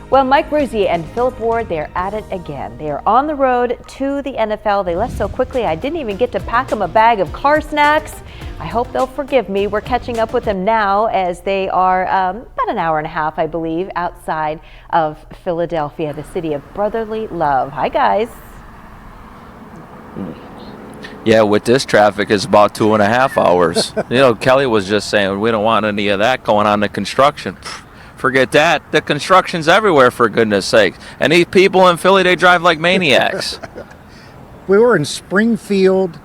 Well, Mike Ruzzi and Philip Ward, they're at it again. They are on the road to the NFL. They left so quickly, I didn't even get to pack them a bag of car snacks. I hope they'll forgive me. We're catching up with them now as they are about an hour and a half, I believe, outside of Philadelphia, the city of brotherly love. Hi, guys. Yeah, with this traffic, it's about 2.5 hours. Kelly was just saying we don't want any of that going on in construction. Forget that. The construction's everywhere, for goodness sake. And these people in Philly, they drive like maniacs. We were in Springfield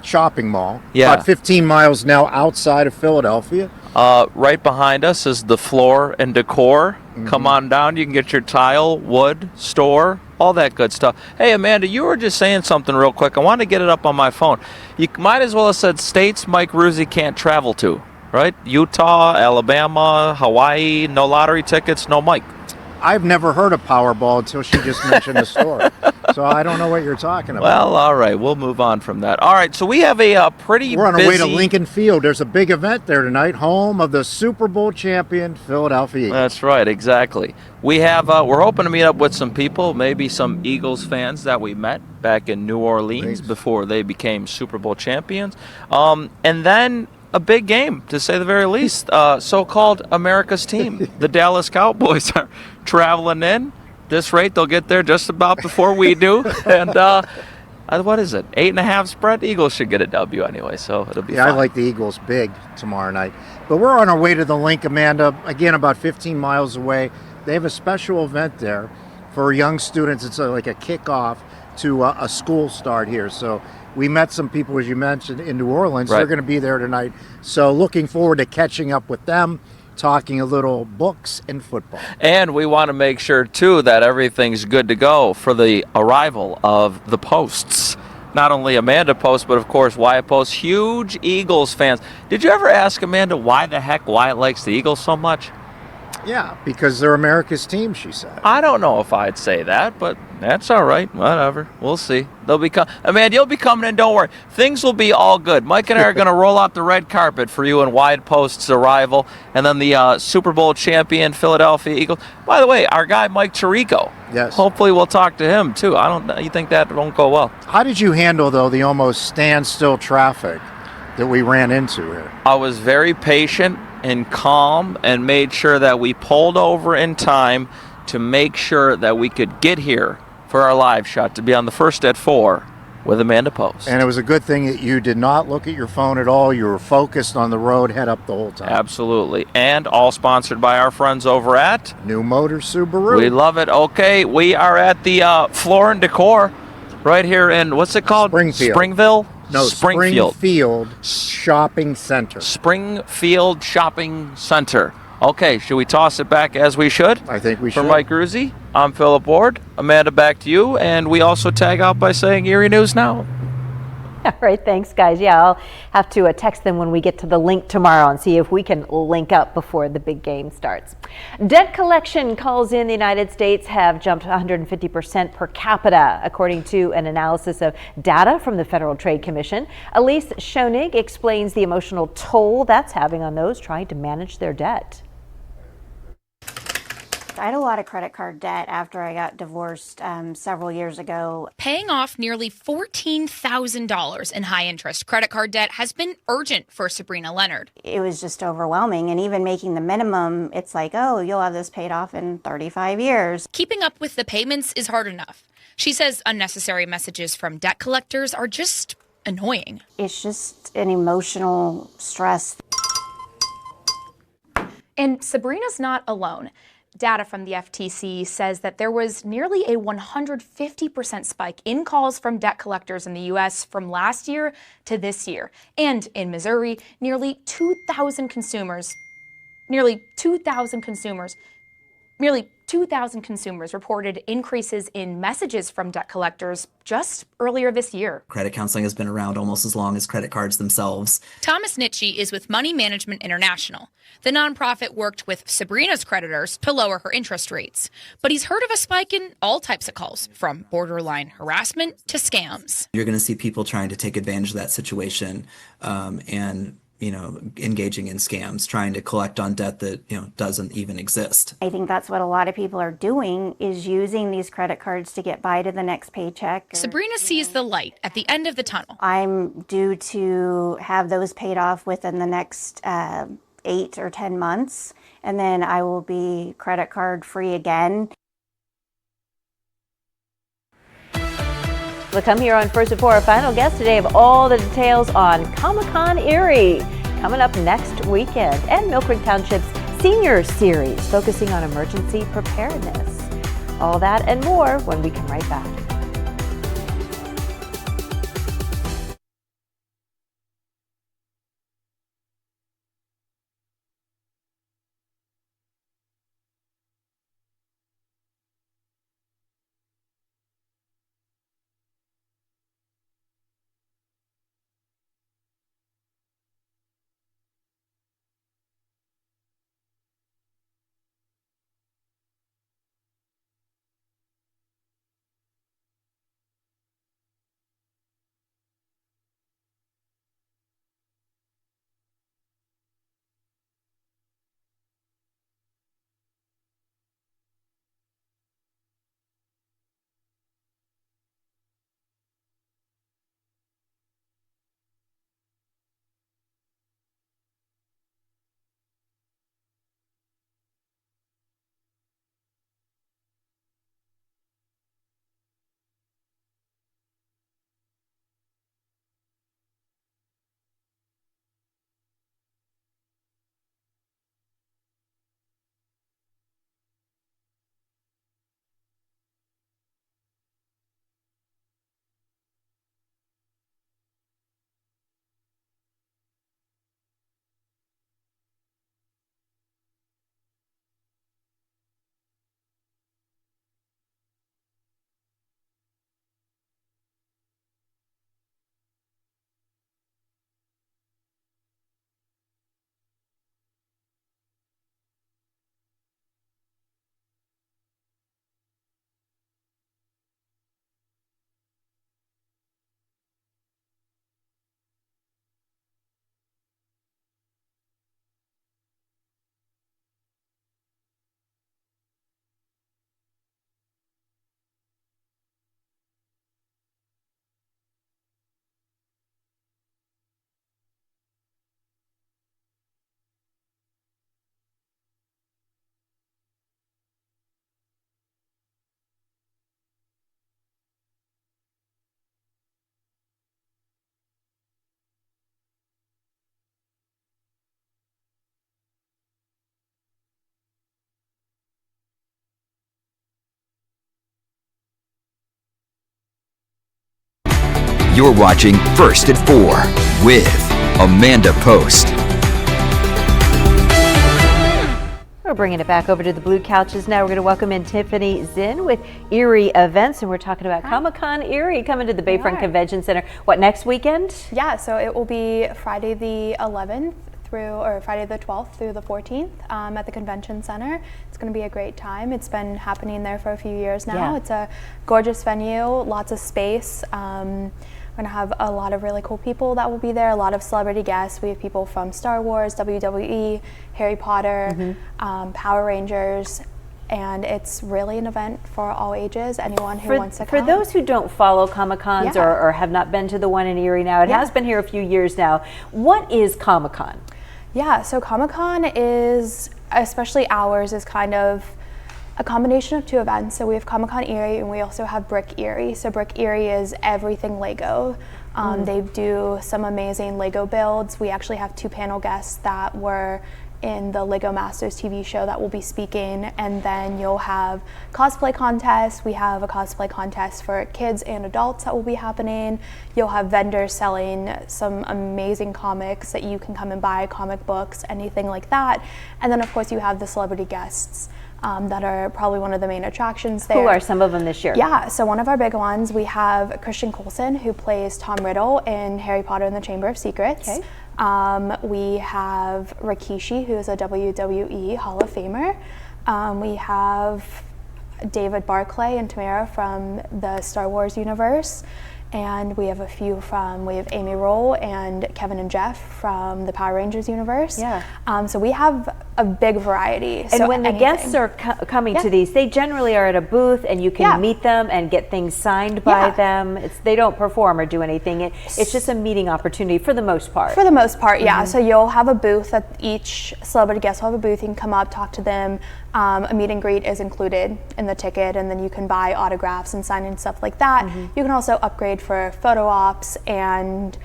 Shopping Mall, Yeah. about 15 miles now outside of Philadelphia. Right behind us is the Floor and Decor. Come on down. You can get your tile, wood, store, all that good stuff. Hey, Amanda, you were just saying something real quick. I want to get it up on my phone. You might as well have said states Mike Ruzzi can't travel to, right? Utah, Alabama, Hawaii, no lottery tickets, no Mike. I've never heard of Powerball until she just mentioned the store. So I don't know what you're talking about. Well, all right. We'll move on from that. All right. So we have a pretty We're on busy... our way to Lincoln Field. There's a big event there tonight, home of the Super Bowl champion Philadelphia Eagles. That's right. Exactly. We have, we're hoping to meet up with some people, maybe some Eagles fans that we met back in New Orleans before they became Super Bowl champions. And then a big game, to say the very least. So-called America's team. The Dallas Cowboys are traveling in. This rate, they'll get there just about before we do. And what is it? 8.5 spread? Eagles should get a W anyway, so it'll be fine. I like the Eagles big tomorrow night. But we're on our way to the link, Amanda, again, about 15 miles away. They have a special event there for young students. It's like a kickoff to a school start here. So we met some people, as you mentioned, in New Orleans. Right. They're going to be there tonight. So looking forward to catching up with them, talking a little books and football. And we want to make sure, too, that everything's good to go for the arrival of the Posts. Not only Amanda Post, but, of course, Wyatt Post. Huge Eagles fans. Did you ever ask Amanda why the heck Wyatt likes the Eagles so much? Yeah, because they're America's team, she said. I don't know if I'd say that, but that's all right. Whatever. We'll see. They'll be Amanda, you'll be coming in. Don't worry. Things will be all good. Mike and I are going to roll out the red carpet for you and Wyatt Post's arrival. And then the Super Bowl champion Philadelphia Eagles. By the way, our guy Mike Tirico. Yes. Hopefully we'll talk to him, too. You think that won't go well? How did you handle, though, the almost standstill traffic that we ran into here? I was very patient and calm and made sure that we pulled over in time to make sure that we could get here for our live shot to be on the First at 4 with Amanda Post. And it was a good thing that you did not look at your phone at all. You were focused on the road, head up the whole time. Absolutely. And all sponsored by our friends over at New Motors Subaru. We love it. Okay, we are at the Floor and Decor right here in, what's it called? Springfield. Springville? No, Springfield Shopping Center. Springfield Shopping Center. Okay, should we toss it back as we should? I think we should. For Mike Ruzzi, I'm Philip Ward. Amanda, back to you. And we also tag out by saying Erie News Now. All right, thanks, guys. Yeah, I'll have to text them when we get to the link tomorrow and see if we can link up before the big game starts. Debt collection calls in the United States have jumped 150% per capita, according to an analysis of data from the Federal Trade Commission. Elise Schoenig explains the emotional toll that's having on those trying to manage their debt. I had a lot of credit card debt after I got divorced several years ago. Paying off nearly $14,000 in high-interest credit card debt has been urgent for Sabrina Leonard. It was just overwhelming, and even making the minimum, it's like, oh, you'll have this paid off in 35 years. Keeping up with the payments is hard enough. She says unnecessary messages from debt collectors are just annoying. It's just an emotional stress. And Sabrina's not alone. Data from the FTC says that there was nearly a 150% spike in calls from debt collectors in the U.S. from last year to this year. And in Missouri, nearly 2,000 consumers reported increases in messages from debt collectors just earlier this year. Credit counseling has been around almost as long as credit cards themselves. Thomas Nitsche is with Money Management International. The nonprofit worked with Sabrina's creditors to lower her interest rates. But he's heard of a spike in all types of calls, from borderline harassment to scams. You're going to see people trying to take advantage of that situation and engaging in scams, trying to collect on debt that, doesn't even exist. I think that's what a lot of people are doing, is using these credit cards to get by to the next paycheck. Sabrina sees the light at the end of the tunnel. I'm due to have those paid off within the next 8 or 10 months, and then I will be credit card free again. We'll come here on First Before our final guest today of all the details on Comic-Con Erie coming up next weekend, and Mill Creek Township's Senior Series focusing on emergency preparedness. All that and more when we come right back. You're watching First at 4 with Amanda Post. We're bringing it back over to the blue couches now. We're going to welcome in Tiffany Zinn with Erie Events, and we're talking about Comic-Con Erie coming to the Bayfront Convention Center. What, next weekend? Yeah, so it will be Friday the 11th or Friday the 12th through the 14th at the Convention Center. It's going to be a great time. It's been happening there for a few years now. Yeah. It's a gorgeous venue, lots of space. We're going to have a lot of really cool people that will be there, a lot of celebrity guests. We have people from Star Wars, WWE, Harry Potter, Power Rangers, and it's really an event for all ages, anyone who wants to come. For those who don't follow Comic-Cons or have not been to the one in Erie now, it has been here a few years now. What is Comic-Con? Yeah, so Comic-Con is, especially ours, is kind of a combination of two events. So we have Comic-Con Erie and we also have Brick Erie. So Brick Erie is everything Lego. They do some amazing Lego builds. We actually have 2 panel guests that were in the Lego Masters TV show that will be speaking, and then you'll have cosplay contests. We have a cosplay contest for kids and adults that will be happening. You'll have vendors selling some amazing comics that you can come and buy, comic books, anything like that. And then of course you have the celebrity guests that are probably one of the main attractions there. Who are some of them this year? Yeah, so one of our big ones, we have Christian Coulson, who plays Tom Riddle in Harry Potter and the Chamber of Secrets. Okay. We have Rikishi, who is a WWE Hall of Famer. We have David Barclay and Tamara from the Star Wars universe. and we have we have Amy Roll and Kevin and Jeff from the Power Rangers universe. Yeah. So we have a big variety. And so when the guests are coming to these, they generally are at a booth and you can meet them and get things signed by them. They don't perform or do anything. It's just a meeting opportunity for the most part. For the most part, yeah. So you'll have a booth that each celebrity guest will have a booth. You can come up, talk to them. A meet and greet is included in the ticket, and then you can buy autographs and sign and stuff like that. You can also upgrade for photo ops, and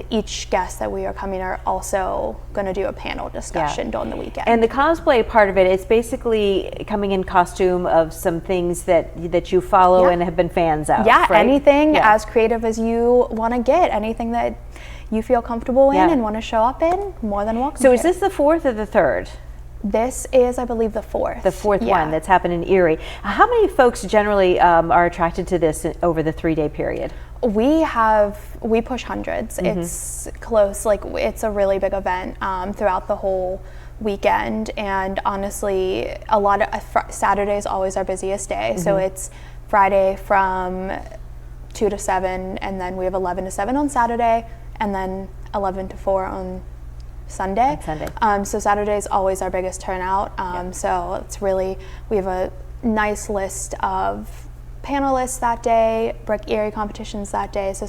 each guest that we are coming are also going to do a panel discussion during the weekend. And the cosplay part of it is basically coming in costume of some things that you follow and have been fans of. Yeah, right? anything as creative as you want to get, anything that you feel comfortable in and want to show up in, more than welcome. So is this the 4th or the 3rd? This is, I believe, the 4th. The 4th one that's happened in Erie. How many folks generally are attracted to this over the 3-day period? We push hundreds. It's close, it's a really big event throughout the whole weekend, and honestly, a lot of Saturday is always our busiest day. So it's Friday from 2 to 7, and then we have 11 to 7 on Saturday, and then 11 to 4 on Sunday. So Saturday is always our biggest turnout. So it's really, we have a nice list of panelists that day, Brick Erie competitions that day. So